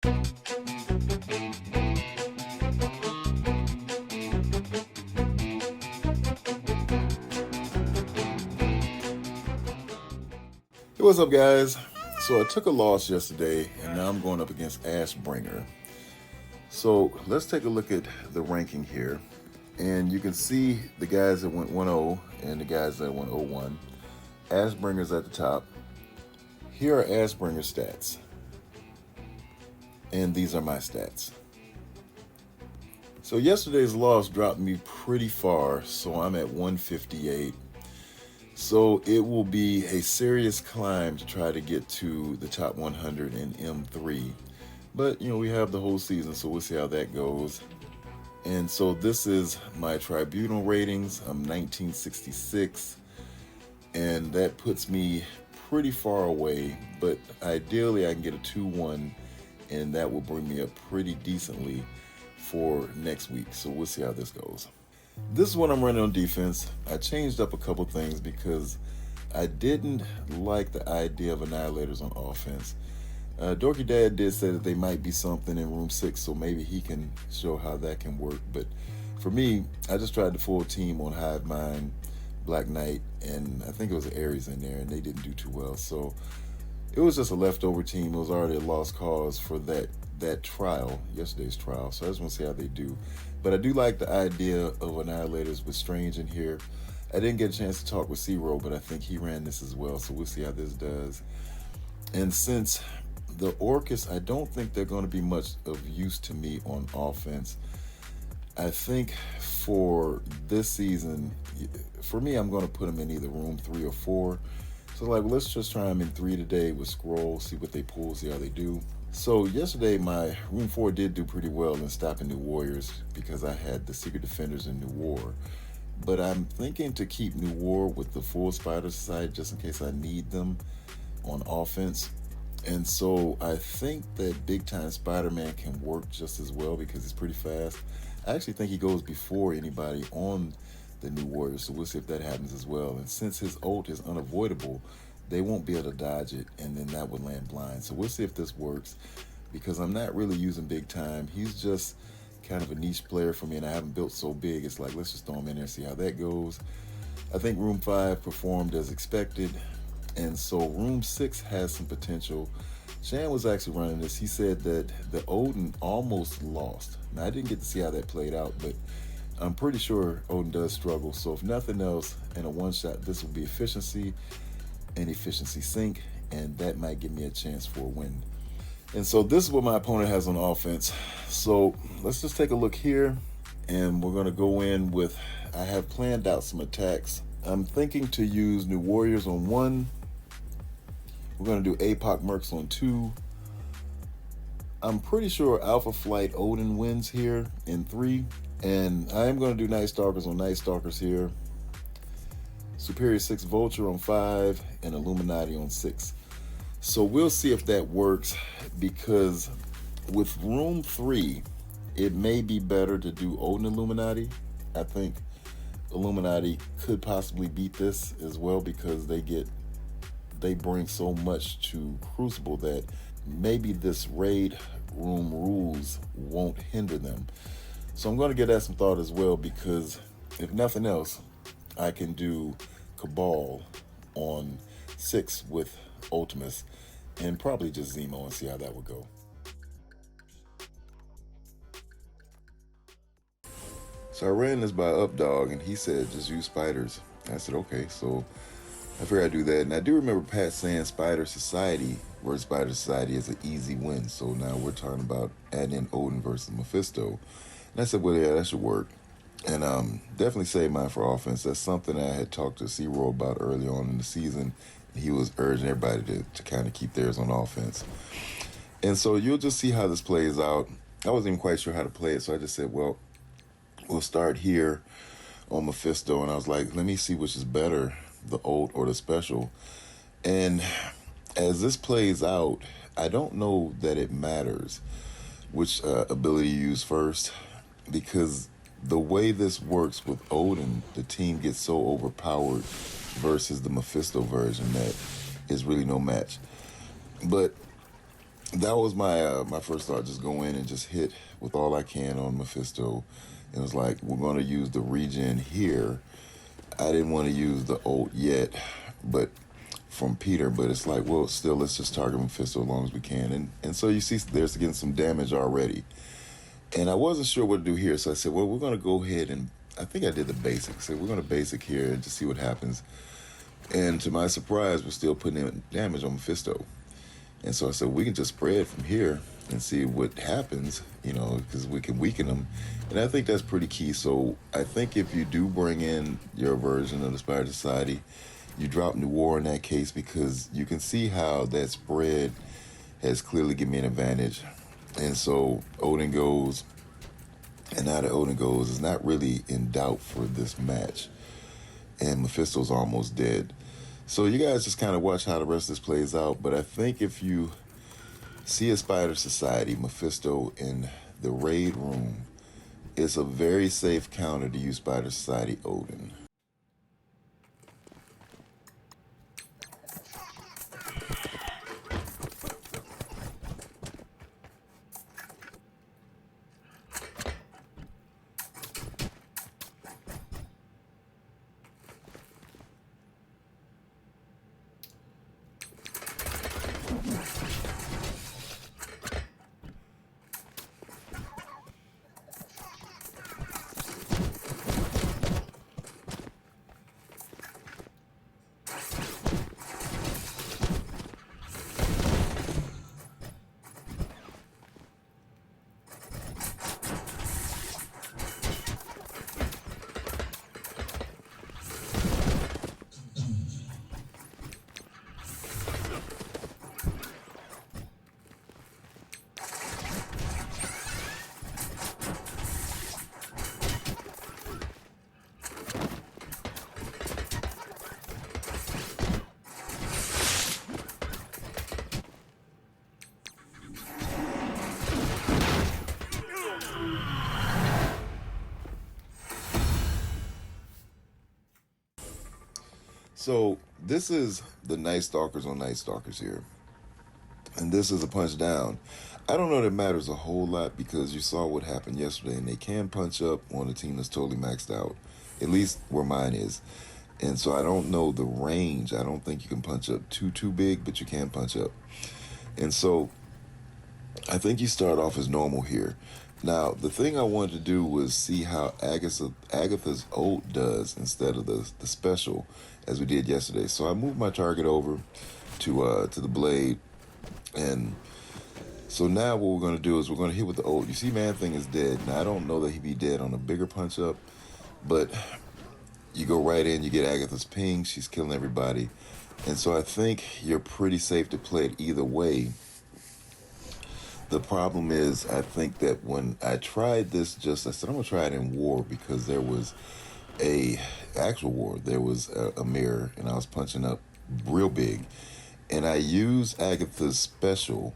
Hey, what's up, guys? So I took a loss yesterday, and now I'm going up against Ashbringer. So let's take a look at the ranking here. And you can see the guys that went 1-0 and the guys that went 0-1. Ashbringer's at the top. Here are Ashbringer's stats. And these are my stats. So yesterday's loss dropped me pretty far, so I'm at 158. So it will be a serious climb to try to get to the top 100 in M3. But, we have the whole season, so we'll see how that goes. And so this is my tribunal ratings. I'm 1966. And that puts me pretty far away. But ideally, I can get a 2-1. And that will bring me up pretty decently for next week. So we'll see how this goes. This is what I'm running on defense. I changed up a couple things because I didn't like the idea of annihilators on offense. Dorky Dad did say that they might be something in room 6, so maybe he can show how that can work. But for me, I just tried the full team on Hive Mind, Black Knight, and I think it was Ares in there, and they didn't do too well. So it was just a leftover team. It was already a lost cause for that trial, yesterday's trial. So I just want to see how they do. But I do like the idea of annihilators with Strange in here. I didn't get a chance to talk with Zero, but I think he ran this as well. So we'll see how this does. And since the Orchis, I don't think they're going to be much of use to me on offense. I think for this season, for me, I'm going to put them in either room 3 or 4. So let's just try them in 3 today with Scroll, see what they pull, see how they do. So yesterday, my room 4 did do pretty well in stopping New Warriors because I had the Secret Defenders in New War. But I'm thinking to keep New War with the full Spider Society just in case I need them on offense. And so I think that Big Time Spider-Man can work just as well because he's pretty fast. I actually think he goes before anybody on the New Warriors, so we'll see if that happens as well. And since his ult is unavoidable, they won't be able to dodge it, and then that would land blind. So we'll see if this works because I'm not really using Big Time. He's just kind of a niche player for me, and I haven't built so big. It's like, let's just throw him in there and see how that goes. I think Room 5 performed as expected, and so Room 6 has some potential. Shan was actually running this. He said that the Odin almost lost. Now, I didn't get to see how that played out, but I'm pretty sure Odin does struggle. So if nothing else, in a one-shot, this will be efficiency and efficiency sync, and that might give me a chance for a win. And so this is what my opponent has on offense. So let's just take a look here, and we're going to go in with, I have planned out some attacks. I'm thinking to use New Warriors on 1. We're going to do Apoc Mercs on 2. I'm pretty sure Alpha Flight Odin wins here in 3. And I am going to do Night Stalkers on Night Stalkers here. Superior 6 Vulture on 5 and Illuminati on 6. So we'll see if that works because with room 3, it may be better to do Odin Illuminati. I think Illuminati could possibly beat this as well because they bring so much to Crucible that maybe this raid room rules won't hinder them. So I'm going to give that some thought as well because if nothing else, I can do Cabal on 6 with Ultimus and probably just Zemo and see how that would go. So I ran this by Updog and he said just use spiders. I said okay, so I figured I'd do that. And I do remember Pat saying Spider Society versus Spider Society is an easy win. So now we're talking about adding in Odin versus Mephisto. And I said, well, yeah, that should work. And definitely save mine for offense. That's something I had talked to Zero about early on in the season. He was urging everybody to kind of keep theirs on offense. And so you'll just see how this plays out. I wasn't even quite sure how to play it, so I just said, well, we'll start here on Mephisto. And I was like, let me see which is better, the ult or the special. And as this plays out, I don't know that it matters which ability you use first because the way this works with Odin, the team gets so overpowered versus the Mephisto version that is really no match. But that was my first thought. Just go in and just hit with all I can on Mephisto. It was like, we're going to use the regen here. I didn't want to use the ult yet, but from Peter, but it's like, well, still, let's just target Mephisto as long as we can. And so you see there's getting some damage already. And I wasn't sure what to do here, so I said, well, we're going to go ahead and, I think I did the basics. So we're going to basic here and just see what happens. And to my surprise, we're still putting in damage on Mephisto. And so I said, we can just spread from here and see what happens, you know, because we can weaken them. And I think that's pretty key. So I think if you do bring in your version of the Spider Society, you drop New War in that case, because you can see how that spread has clearly given me an advantage. And so Odin goes, and now that Odin goes is not really in doubt for this match. And Mephisto's almost dead. So you guys just kind of watch how the rest of this plays out. But I think if you see a Spider Society, Mephisto in the raid room, it's a very safe counter to use Spider Society Odin. So this is the Night Stalkers on Night Stalkers here. And this is a punch down. I don't know that it matters a whole lot, because you saw what happened yesterday, and they can punch up on a team that's totally maxed out, at least where mine is. And so I don't know the range. I don't think you can punch up too big, but you can punch up. And so I think you start off as normal here. Now, the thing I wanted to do was see how Agatha's ult does instead of the special, as we did yesterday. So I moved my target over to the blade, and so now what we're going to do is we're going to hit with the ult. You see, Man-Thing is dead. Now, I don't know that he'd be dead on a bigger punch-up, but you go right in, you get Agatha's ping, she's killing everybody. And so I think you're pretty safe to play it either way. The problem is, I think that when I tried this, I said, I'm going to try it in war, because there was a actual war. There was a mirror, and I was punching up real big. And I used Agatha's special,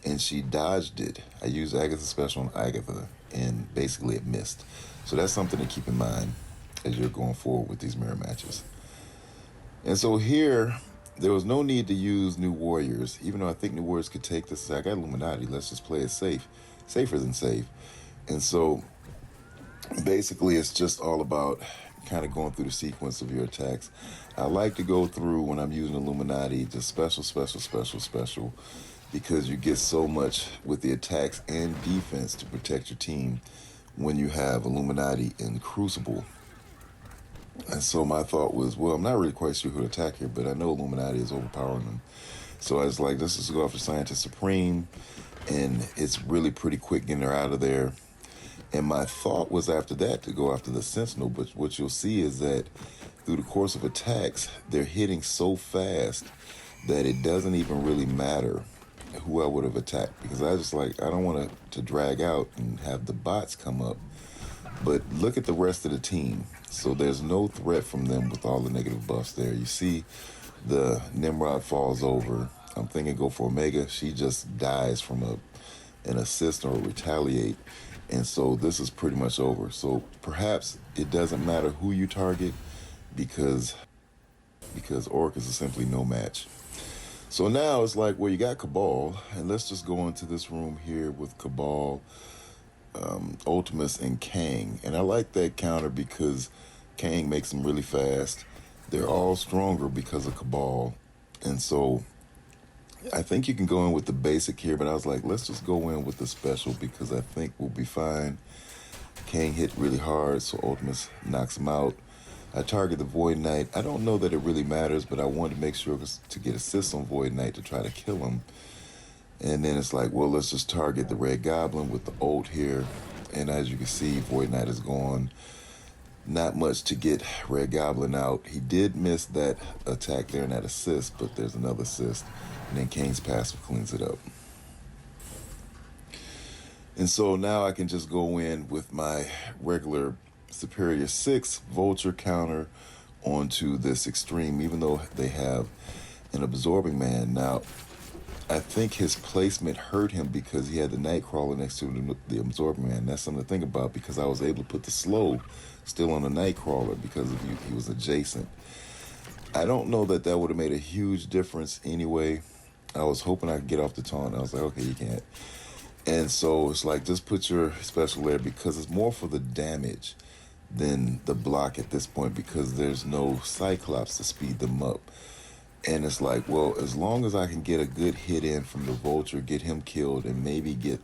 and she dodged it. I used Agatha's special on Agatha, and basically it missed. So that's something to keep in mind as you're going forward with these mirror matches. And so here, there was no need to use New Warriors, even though I think New Warriors could take this. I got Illuminati, let's just play it safe. Safer than safe. And so basically it's just all about kind of going through the sequence of your attacks. I like to go through, when I'm using Illuminati, just special, because you get so much with the attacks and defense to protect your team when you have Illuminati and Crucible. And so my thought was, well, I'm not really quite sure who to attack here, but I know Illuminati is overpowering them. So I was like, let's just go after Scientist Supreme, and it's really pretty quick getting her out of there. And my thought was after that to go after the Sentinel, but what you'll see is that through the course of attacks, they're hitting so fast that it doesn't even really matter who I would have attacked, because I just like, I don't want to drag out and have the bots come up. But look at the rest of the team. So there's no threat from them with all the negative buffs there. You see the Nimrod falls over. I'm thinking go for Omega. She just dies from an assist or a retaliate. And so this is pretty much over. So perhaps it doesn't matter who you target, because Orchis is simply no match. So now it's like, well, you got Cabal, and let's just go into this room here with Cabal, Ultimus, and Kang. And I like that counter because Kang makes them really fast. They're all stronger because of Cabal. And so I think you can go in with the basic here, but I was like, let's just go in with the special because I think we'll be fine. Kang hit really hard, so Ultimus knocks him out. I target the Void Knight. I don't know that it really matters, but I wanted to make sure to get assists on Void Knight to try to kill him. And then it's like, well, let's just target the Red Goblin with the ult here. And as you can see, Void Knight is gone. Not much to get Red Goblin out. He did miss that attack there and that assist, but there's another assist. And then Kang's passive cleans it up. And so now I can just go in with my regular Superior 6 Vulture counter onto this Extreme, even though they have an Absorbing Man. Now, I think his placement hurt him because he had the Nightcrawler next to the Absorbing Man. That's something to think about because I was able to put the slow still on the Nightcrawler because he was adjacent. I don't know that would have made a huge difference anyway. I was hoping I could get off the taunt. I was like, okay, you can't. And so it's like, just put your special there because it's more for the damage than the block at this point because there's no Cyclops to speed them up. And it's like, well, as long as I can get a good hit in from the Vulture, get him killed, and maybe get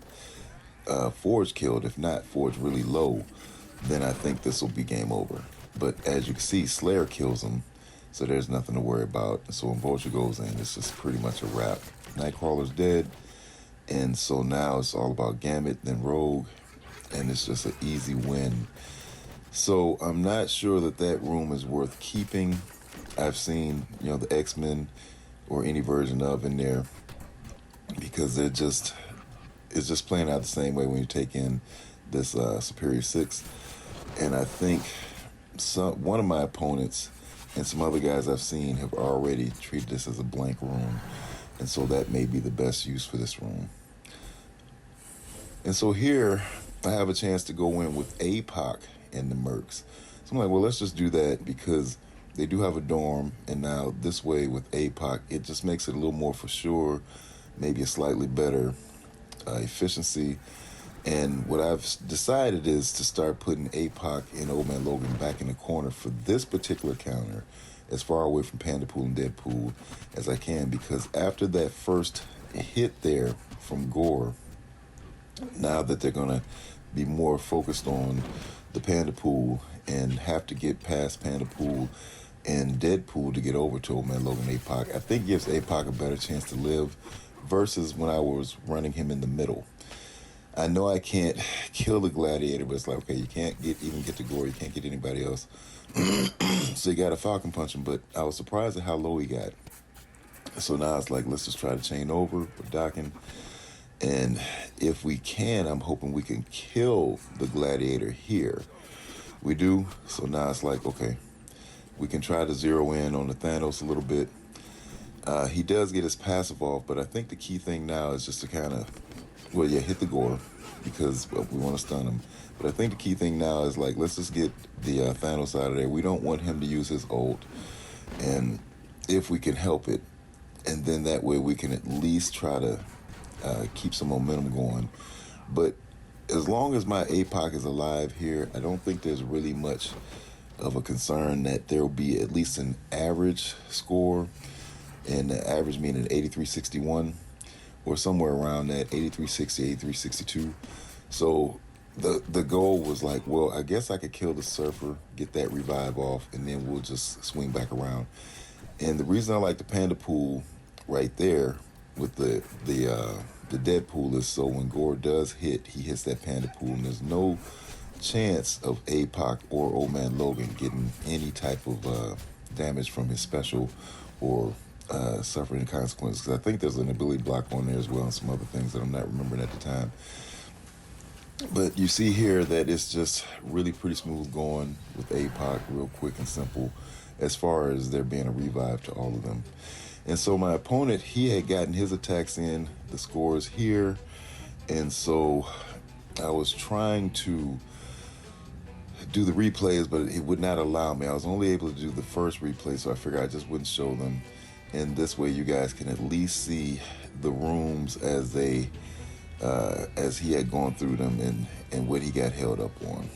Forge killed, if not Forge really low, then I think this will be game over. But as you can see, Slayer kills him, so there's nothing to worry about. So when Vulture goes in, it's just pretty much a wrap. Nightcrawler's dead. And so now it's all about Gambit, then Rogue, and it's just an easy win. So I'm not sure that room is worth keeping. I've seen, the X-Men or any version of in there because it's just playing out the same way when you take in this Superior 6. And I think one of my opponents and some other guys I've seen have already treated this as a blank room. And so that may be the best use for this room. And so here, I have a chance to go in with Apoc and the Mercs. So I'm like, well, let's just do that because they do have a dorm. And now this way with Apoc, it just makes it a little more for sure, maybe a slightly better efficiency. And what I've decided is to start putting Apoc and Old Man Logan back in the corner for this particular counter, as far away from Panda Pool and Deadpool as I can, because after that first hit there from Gore, now that they're going to be more focused on the Panda Pool and have to get past Panda Pool and Deadpool to get over to Old Man Logan Apoc, I think gives Apoc a better chance to live versus when I was running him in the middle. I know I can't kill the Gladiator, but it's like, okay, you can't even get to Gore, you can't get anybody else. So you got to Falcon Punch him, but I was surprised at how low he got. So now it's like, let's just try to chain over with docking. And if we can, I'm hoping we can kill the Gladiator here. We do. So now it's like, okay, we can try to zero in on the Thanos a little bit. He does get his passive off, but I think the key thing now is just to kind of, hit the Gore because we want to stun him. But I think the key thing now is like, let's just get the Thanos out of there. We don't want him to use his ult. And if we can help it, and then that way we can at least try to keep some momentum going. But as long as my Apoc is alive here, I don't think there's really much of a concern that there will be at least an average score, and the average meaning 83-61 or somewhere around that, 83-60, 83-62. So the goal was like, well, I guess I could kill the Surfer, get that revive off, and then we'll just swing back around. And the reason I like the Panda Pool right there with the Deadpool is so when Gore does hit, he hits that Panda Pool, and there's no chance of Apoc or Old Man Logan getting any type of damage from his special or suffering the consequences. Because I think there's an ability block on there as well and some other things that I'm not remembering at the time. But you see here that it's just really pretty smooth going with Apoc, real quick and simple, as far as there being a revive to all of them. And so my opponent, he had gotten his attacks in, the scores here, and so I was trying to do the replays, but it would not allow me. I was only able to do the first replay, so I figured I just wouldn't show them. and this way you guys can at least see the rooms as he had gone through them and what he got held up on.